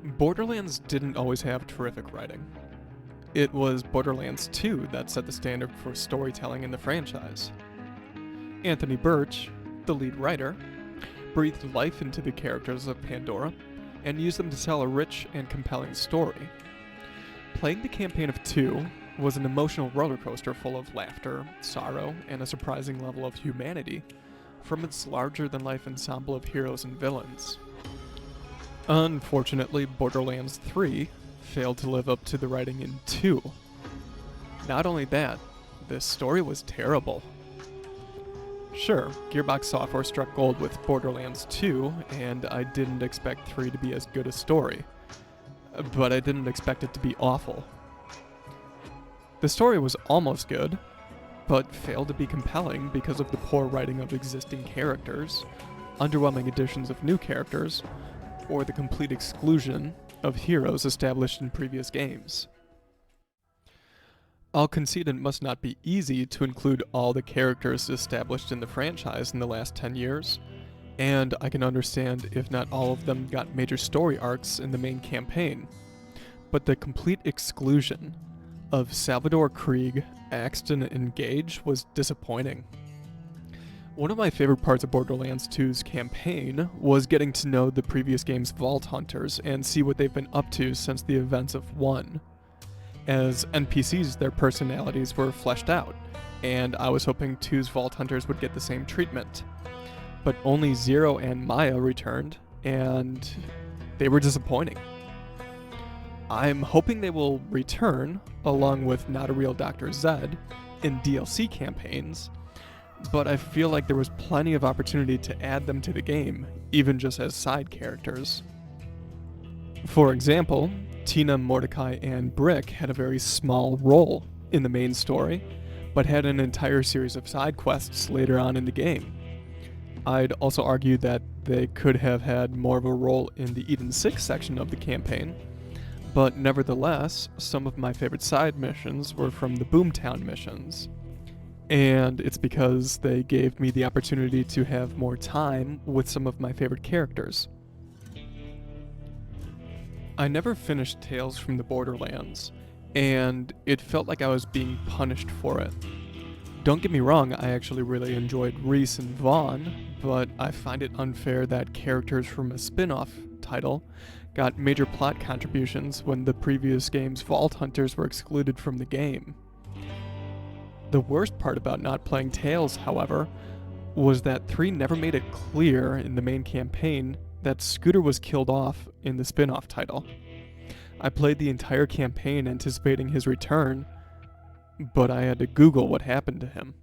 Borderlands didn't always have terrific writing. It was Borderlands 2 that set the standard for storytelling in the franchise. Anthony Birch, the lead writer, breathed life into the characters of Pandora and used them to tell a rich and compelling story. Playing the campaign of 2 was an emotional roller coaster full of laughter, sorrow, and a surprising level of humanity from its larger-than-life ensemble of heroes and villains. Unfortunately, Borderlands 3 failed to live up to the writing in 2. Not only that, the story was terrible. Sure, Gearbox Software struck gold with Borderlands 2, and I didn't expect 3 to be as good a story. But I didn't expect it to be awful. The story was almost good, but failed to be compelling because of the poor writing of existing characters, underwhelming additions of new characters, or the complete exclusion of heroes established in previous games. I'll concede it must not be easy to include all the characters established in the franchise in the last 10 years, and I can understand if not all of them got major story arcs in the main campaign, but the complete exclusion of Salvador Krieg, Axton, and Gage was disappointing. One of my favorite parts of Borderlands 2's campaign was getting to know the previous game's Vault Hunters and see what they've been up to since the events of 1. As NPCs, their personalities were fleshed out, and I was hoping 2's Vault Hunters would get the same treatment. But only Zero and Maya returned, and they were disappointing. I'm hoping they will return, along with Not a Real Dr. Zed, in DLC campaigns, but I feel like there was plenty of opportunity to add them to the game, even just as side characters. For example, Tina, Mordecai, and Brick had a very small role in the main story, but had an entire series of side quests later on in the game. I'd also argue that they could have had more of a role in the Eden 6 section of the campaign, but nevertheless, some of my favorite side missions were from the Boomtown missions. And it's because they gave me the opportunity to have more time with some of my favorite characters. I never finished Tales from the Borderlands, and it felt like I was being punished for it. Don't get me wrong, I actually really enjoyed Reese and Vaughn, but I find it unfair that characters from a spin-off title got major plot contributions when the previous game's Vault Hunters were excluded from the game. The worst part about not playing Tales, however, was that 3 never made it clear in the main campaign that Scooter was killed off in the spin-off title. I played the entire campaign anticipating his return, but I had to Google what happened to him.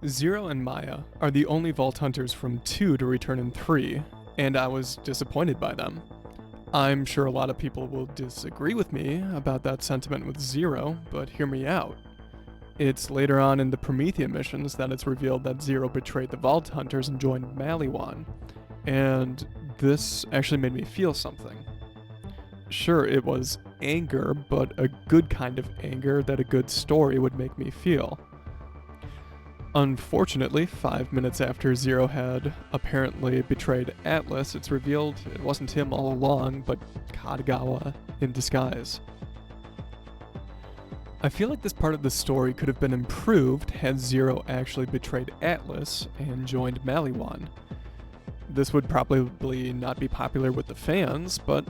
Zero and Maya are the only Vault Hunters from 2 to return in 3, and I was disappointed by them. I'm sure a lot of people will disagree with me about that sentiment with Zero, but hear me out. It's later on in the Promethea missions that it's revealed that Zero betrayed the Vault Hunters and joined Maliwan, and this actually made me feel something. Sure, it was anger, but a good kind of anger that a good story would make me feel. Unfortunately, 5 minutes after Zero had apparently betrayed Atlas, it's revealed it wasn't him all along, but Katagawa in disguise. I feel like this part of the story could have been improved had Zero actually betrayed Atlas and joined Maliwan. This would probably not be popular with the fans, but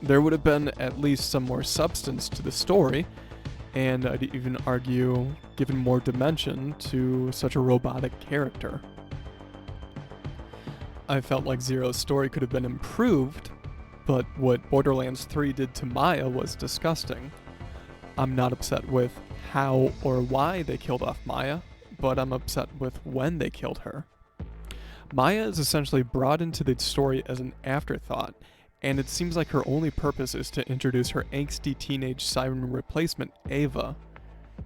there would have been at least some more substance to the story, and I'd even argue given more dimension to such a robotic character. I felt like Zero's story could have been improved, but what Borderlands 3 did to Maya was disgusting. I'm not upset with how or why they killed off Maya, but I'm upset with when they killed her. Maya is essentially brought into the story as an afterthought, and it seems like her only purpose is to introduce her angsty teenage siren replacement, Ava.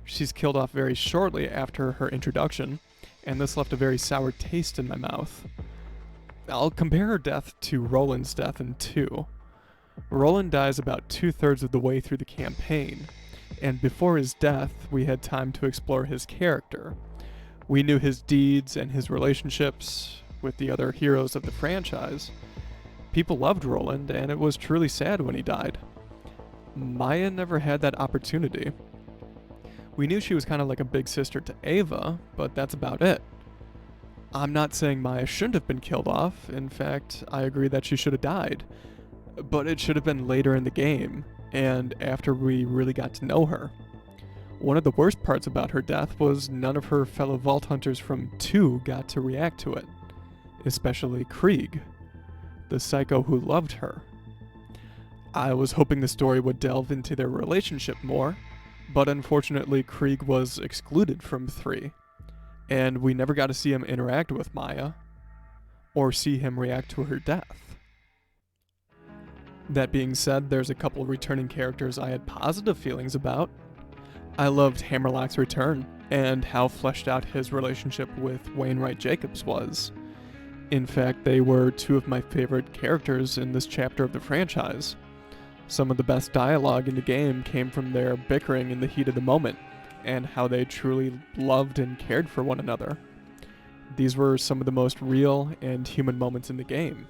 She's killed off very shortly after her introduction, and this left a very sour taste in my mouth. I'll compare her death to Roland's death in 2. Roland dies about 2/3 of the way through the campaign, and before his death, we had time to explore his character. We knew his deeds and his relationships with the other heroes of the franchise, People loved Roland, and it was truly sad when he died. Maya never had that opportunity. We knew she was kind of like a big sister to Ava, but that's about it. I'm not saying Maya shouldn't have been killed off. In fact, I agree that she should have died. But it should have been later in the game, and after we really got to know her. One of the worst parts about her death was none of her fellow Vault Hunters from 2 got to react to it. Especially Krieg, the psycho who loved her. I was hoping the story would delve into their relationship more, but unfortunately Krieg was excluded from 3, and we never got to see him interact with Maya, or see him react to her death. That being said, there's a couple returning characters I had positive feelings about. I loved Hammerlock's return, and how fleshed out his relationship with Wainwright Jacobs was. In fact, they were 2 of my favorite characters in this chapter of the franchise. Some of the best dialogue in the game came from their bickering in the heat of the moment, and how they truly loved and cared for one another. These were some of the most real and human moments in the game.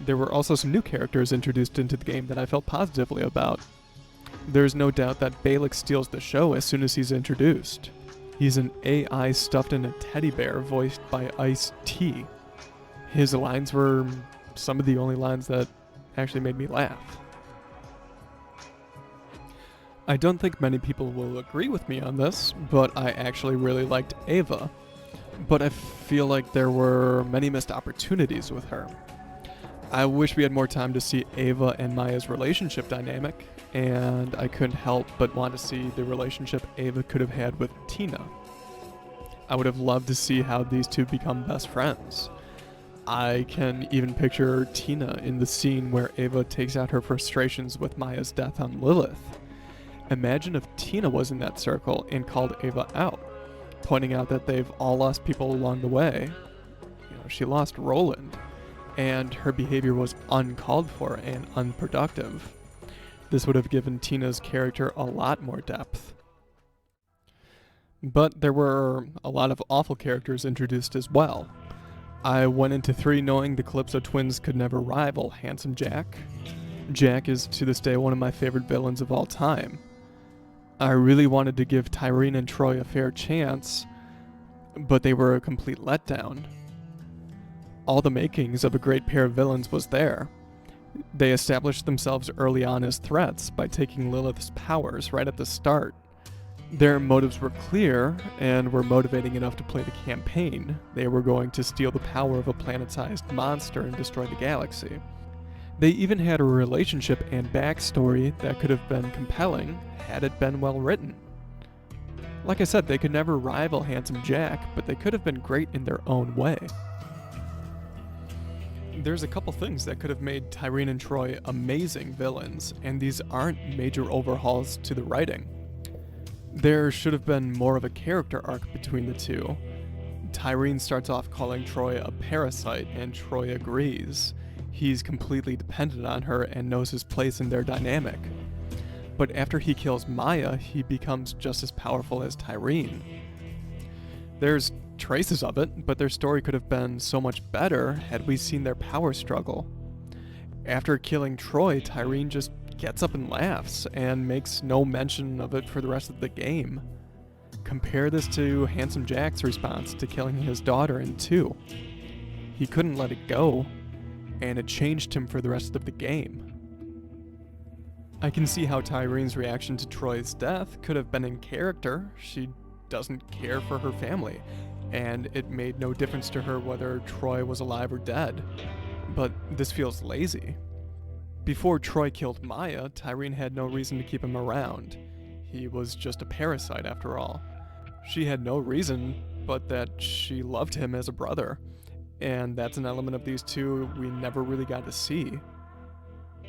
There were also some new characters introduced into the game that I felt positively about. There's no doubt that Balak steals the show as soon as he's introduced. He's an AI stuffed in a teddy bear voiced by Ice-T. His lines were some of the only lines that actually made me laugh. I don't think many people will agree with me on this, but I actually really liked Ava. But I feel like there were many missed opportunities with her. I wish we had more time to see Ava and Maya's relationship dynamic, and I couldn't help but want to see the relationship Ava could have had with Tina. I would have loved to see how these 2 become best friends. I can even picture Tina in the scene where Ava takes out her frustrations with Maya's death on Lilith. Imagine if Tina was in that circle and called Ava out, pointing out that they've all lost people along the way. She lost Roland, and her behavior was uncalled for and unproductive. This would have given Tina's character a lot more depth. But there were a lot of awful characters introduced as well. I went into 3 knowing the Calypso twins could never rival Handsome Jack. Jack is to this day one of my favorite villains of all time. I really wanted to give Tyreen and Troy a fair chance, but they were a complete letdown. All the makings of a great pair of villains was there. They established themselves early on as threats by taking Lilith's powers right at the start. Their motives were clear and were motivating enough to play the campaign. They were going to steal the power of a planet-sized monster and destroy the galaxy. They even had a relationship and backstory that could have been compelling had it been well written. Like I said, they could never rival Handsome Jack, but they could have been great in their own way. There's a couple things that could have made Tyreen and Troy amazing villains, and these aren't major overhauls to the writing. There should have been more of a character arc between the 2. Tyreen starts off calling Troy a parasite, and Troy agrees. He's completely dependent on her and knows his place in their dynamic. But after he kills Maya, he becomes just as powerful as Tyreen. There's traces of it, but their story could have been so much better had we seen their power struggle. After killing Troy, Tyreen just gets up and laughs, and makes no mention of it for the rest of the game. Compare this to Handsome Jack's response to killing his daughter in 2. He couldn't let it go, and it changed him for the rest of the game. I can see how Tyreen's reaction to Troy's death could have been in character. She doesn't care for her family, and it made no difference to her whether Troy was alive or dead. But this feels lazy. Before Troy killed Maya, Tyreen had no reason to keep him around. He was just a parasite after all. She had no reason but that she loved him as a brother, and that's an element of these 2 we never really got to see.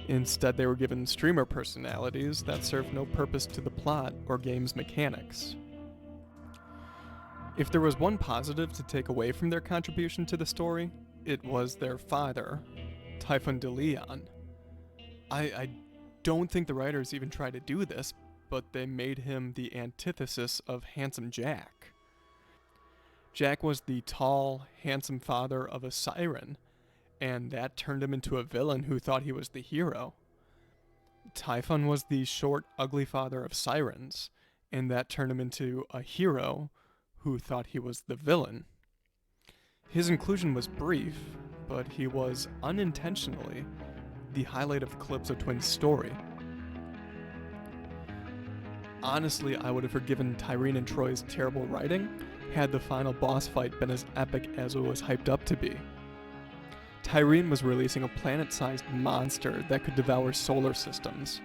Instead, they were given streamer personalities that served no purpose to the plot or game's mechanics. If there was one positive to take away from their contribution to the story, it was their father, Typhon de Leon. I don't think the writers even tried to do this, but they made him the antithesis of Handsome Jack. Jack was the tall, handsome father of a siren, and that turned him into a villain who thought he was the hero. Typhon was the short, ugly father of Sirens, and that turned him into a hero who thought he was the villain. His inclusion was brief, but he was unintentionally the highlight of Calypso Twins' story. Honestly, I would have forgiven Tyreen and Troy's terrible writing had the final boss fight been as epic as it was hyped up to be. Tyreen was releasing a planet-sized monster that could devour solar systems.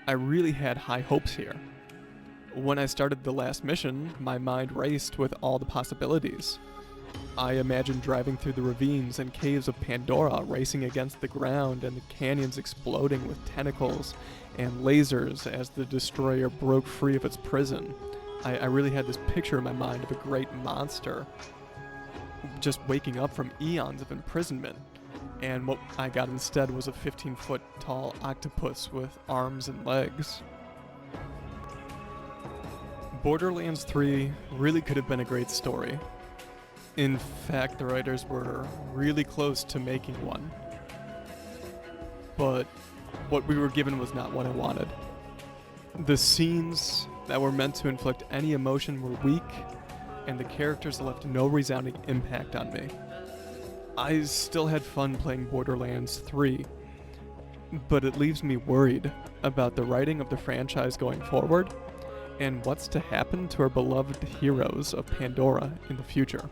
I really had high hopes here. When I started the last mission, my mind raced with all the possibilities. I imagined driving through the ravines and caves of Pandora, racing against the ground and the canyons exploding with tentacles and lasers as the destroyer broke free of its prison. I really had this picture in my mind of a great monster just waking up from eons of imprisonment, and what I got instead was a 15-foot tall octopus with arms and legs. Borderlands 3 really could have been a great story. In fact, the writers were really close to making one. But what we were given was not what I wanted. The scenes that were meant to inflict any emotion were weak, and the characters left no resounding impact on me. I still had fun playing Borderlands 3, but it leaves me worried about the writing of the franchise going forward and what's to happen to our beloved heroes of Pandora in the future.